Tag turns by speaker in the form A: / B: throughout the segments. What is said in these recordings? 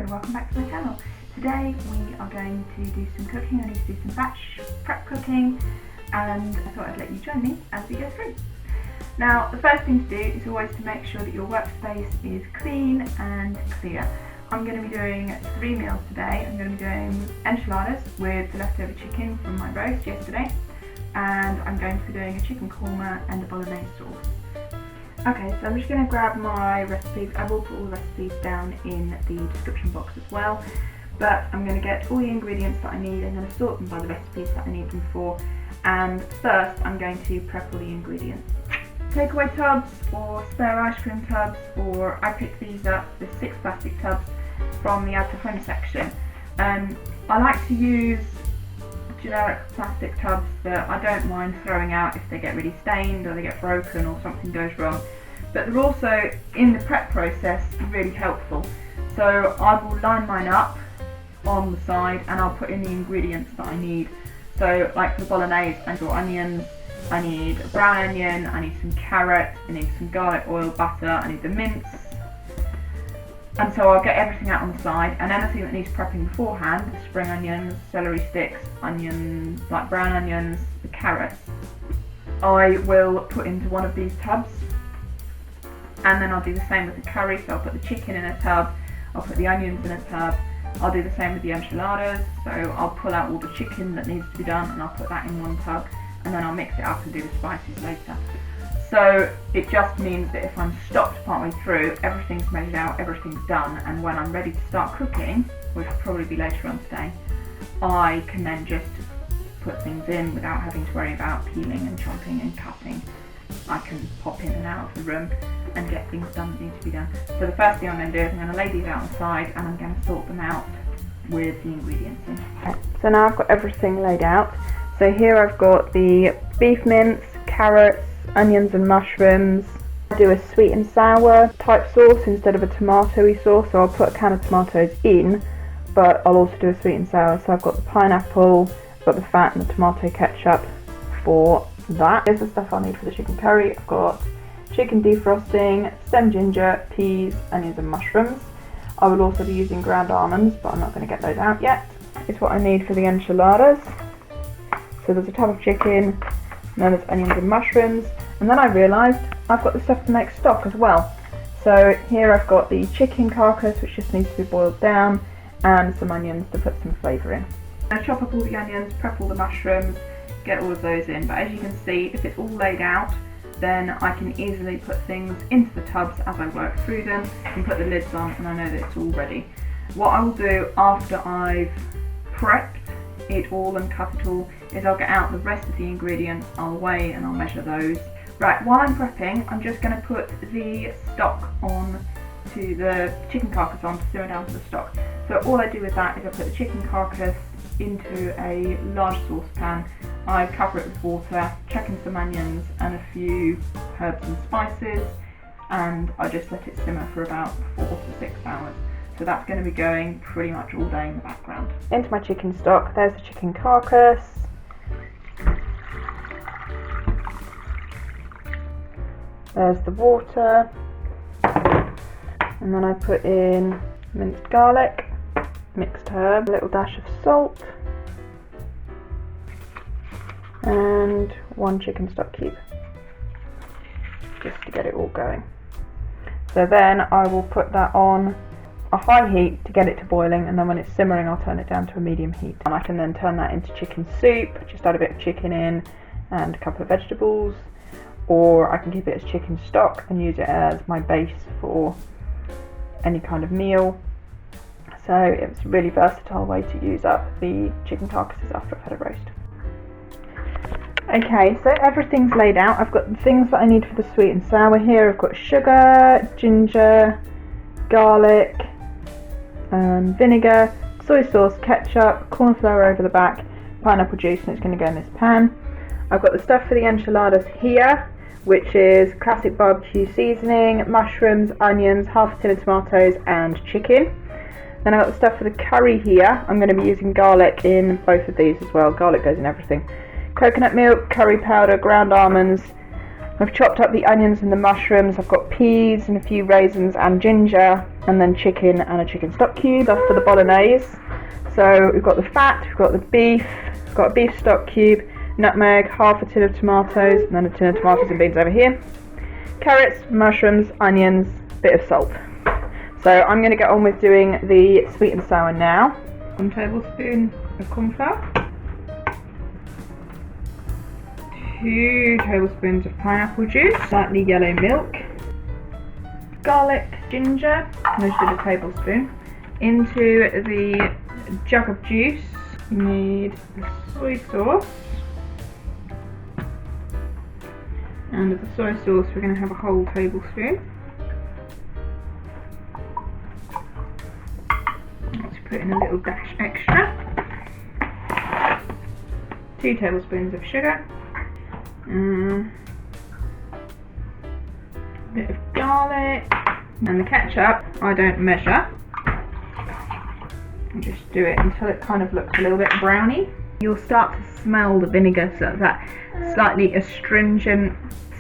A: and welcome back to my channel. Today we are going to do some cooking. I need to do some batch prep cooking and I thought I'd let you join me as we go through. Now the first thing to do is always to make sure that your workspace is clean and clear. I'm going to be doing 3 meals today. I'm going to be doing enchiladas with the leftover chicken from my roast yesterday, and I'm going to be doing a chicken korma and a bolognese sauce. Okay, so I'm just going to grab my recipes. I will put all the recipes down in the description box as well, but I'm going to get all the ingredients that I need. I'm going to sort them by the recipes that I need them for, and first I'm going to prep all the ingredients. Takeaway tubs or spare ice cream tubs, or I picked these up, the 6 plastic tubs from the out of home section. I like to use generic plastic tubs that I don't mind throwing out if they get really stained or they get broken or something goes wrong, but they're also in the prep process really helpful. So I will line mine up on the side and I'll put in the ingredients that I need. So like for bolognese, I need onions, I need a brown onion, I need some carrot, I need some garlic oil, butter, I need the mince. And so I'll get everything out on the side, and anything that needs prepping beforehand, the spring onions, celery sticks, onions, like brown onions, the carrots, I will put into one of these tubs. And then I'll do the same with the curry, so I'll put the chicken in a tub, I'll put the onions in a tub, I'll do the same with the enchiladas, so I'll pull out all the chicken that needs to be done and I'll put that in one tub, and then I'll mix it up and do the spices later. So it just means that if I'm stopped partway through, everything's measured out, everything's done, and when I'm ready to start cooking, which will probably be later on today, I can then just put things in without having to worry about peeling and chopping and cutting. I can pop in and out of the room and get things done that need to be done. So the first thing I'm going to do is I'm going to lay these out on the side and I'm going to sort them out with the ingredients in. Okay. So now I've got everything laid out. So here I've got the beef mince, carrots, onions and mushrooms. I do a sweet and sour type sauce instead of a tomatoey sauce, so I'll put a can of tomatoes in, but I'll also do a sweet and sour. So I've got the pineapple, I've got the fat and the tomato ketchup for that. Here's the stuff I'll need for the chicken curry. I've got chicken defrosting, stem ginger, peas, onions and mushrooms. I will also be using ground almonds, but I'm not going to get those out yet. It's what I need for the enchiladas. So there's a tub of chicken, and then there's onions and mushrooms, and then I realised I've got the stuff to make stock as well. So here I've got the chicken carcass, which just needs to be boiled down, and some onions to put some flavour in. I chop up all the onions, prep all the mushrooms, get all of those in, but as you can see, if it's all laid out, then I can easily put things into the tubs as I work through them and put the lids on, and I know that it's all ready. What I will do after I've prepped it all and cut it all is I'll get out the rest of the ingredients, I'll weigh and I'll measure those. Right, while I'm prepping, I'm just going to put the stock on to the chicken carcass on to simmer down to the stock. So all I do with that is I put the chicken carcass into a large saucepan, I cover it with water, chuck in some onions and a few herbs and spices, and I just let it simmer for about 4 to 6 hours. So that's going to be going pretty much all day in the background. Into my chicken stock, there's the chicken carcass. There's the water. And then I put in minced garlic, mixed herb, a little dash of salt, and 1 chicken stock cube, just to get it all going. So then I will put that on a high heat to get it to boiling, and then when it's simmering I'll turn it down to a medium heat, and I can then turn that into chicken soup, just add a bit of chicken in and a couple of vegetables, or I can keep it as chicken stock and use it as my base for any kind of meal. So it's a really versatile way to use up the chicken carcasses after I've had a roast. Okay, so everything's laid out. I've got the things that I need for the sweet and sour here. I've got sugar, ginger, garlic, vinegar, soy sauce, ketchup, corn flour over the back, pineapple juice, and it's going to go in this pan. I've got the stuff for the enchiladas here, which is classic barbecue seasoning, mushrooms, onions, half a tin of tomatoes and chicken. Then I've got the stuff for the curry here. I'm going to be using garlic in both of these as well. Garlic goes in everything. Coconut milk, curry powder, ground almonds, I've chopped up the onions and the mushrooms. I've got peas and a few raisins and ginger, and then chicken and a chicken stock cube. That's for the bolognese. So we've got the fat, we've got the beef, we've got a beef stock cube, nutmeg, half a tin of tomatoes, and then a tin of tomatoes and beans over here. Carrots, mushrooms, onions, bit of salt. So I'm going to get on with doing the sweet and sour now. 1 tablespoon of corn flour. 2 tablespoons of pineapple juice, slightly yellow milk, garlic, ginger, and I just did a tablespoon. Into the jug of juice, you need the soy sauce, and of the soy sauce we're going to have a whole tablespoon. Let's put in a little dash extra. 2 tablespoons of sugar. A bit of garlic, and the ketchup I don't measure, I just do it until it kind of looks a little bit browny. You'll start to smell the vinegar, so that slightly astringent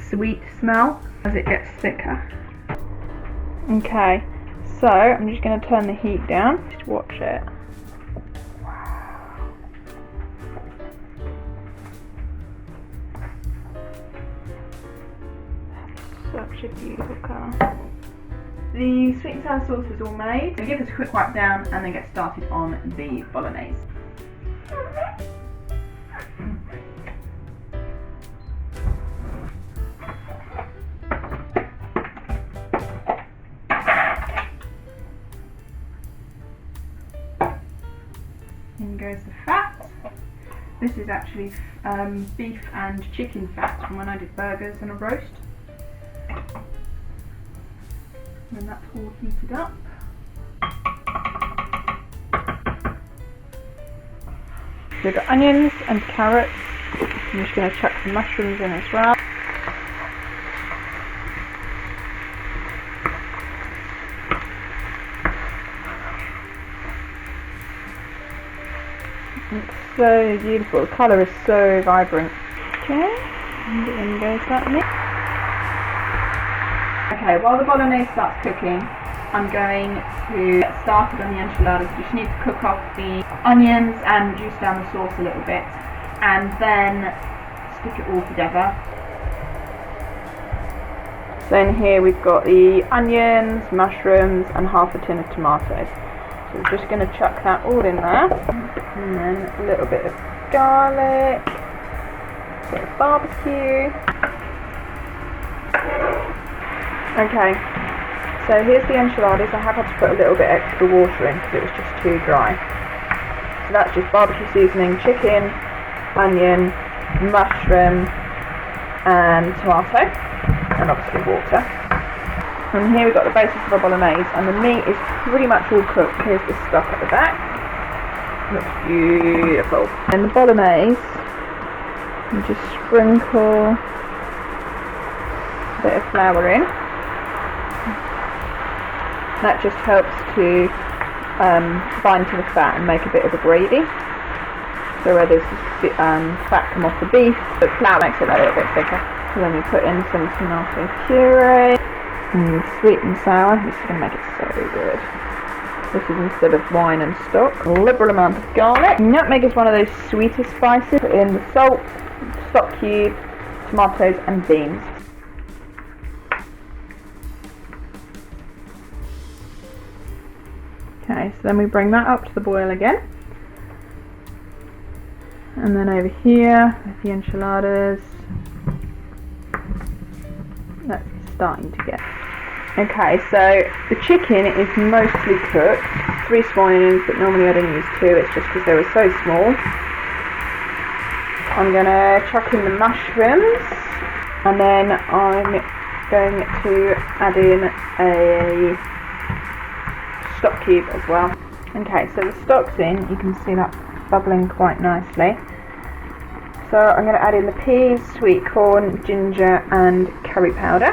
A: sweet smell as it gets thicker. Okay, so I'm just going to turn the heat down, just watch it. Such a beautiful colour. The sweet and sour sauce is all made. So give us a quick wipe down and then get started on the bolognese. In goes the fat. This is actually beef and chicken fat from when I did burgers and a roast. When that's all heated up, we've got onions and carrots. I'm just going to chuck some mushrooms in as well. It's so beautiful, the colour is so vibrant. Okay, and in goes that mix. Okay, while the bolognese starts cooking, I'm going to get started on the enchiladas. You just need to cook off the onions and juice down the sauce a little bit, and then stick it all together. So in here we've got the onions, mushrooms, and half a tin of tomatoes. So we're just going to chuck that all in there, and then a little bit of garlic, a bit of barbecue. Okay, so here's the enchiladas. I have had to put a little bit extra water in because it was just too dry. So that's just barbecue seasoning, chicken, onion, mushroom, and tomato, and obviously water. And here we've got the basis of our bolognese, and the meat is pretty much all cooked. Here's the stock at the back. Looks beautiful. And the bolognese, you just sprinkle a bit of flour in. That just helps to bind to the fat and make a bit of a gravy. So where there's fat come off the beef, the flour makes it a little bit thicker. So then we put in some tomato puree and sweet and sour. This is going to make it so good. This is instead of wine and stock. A liberal amount of garlic. Nutmeg is one of those sweeter spices. Put in the salt, stock cube, tomatoes and beans. Okay, so then we bring that up to the boil again. And then over here, with the enchiladas, that's starting to get. Okay, so the chicken is mostly cooked. 3 small onions, but normally I don't use 2, it's just because they were so small. I'm going to chuck in the mushrooms, and then I'm going to add in a stock cube as well. Okay, so the stock's in, you can see that bubbling quite nicely. So I'm going to add in the peas, sweet corn, ginger and curry powder.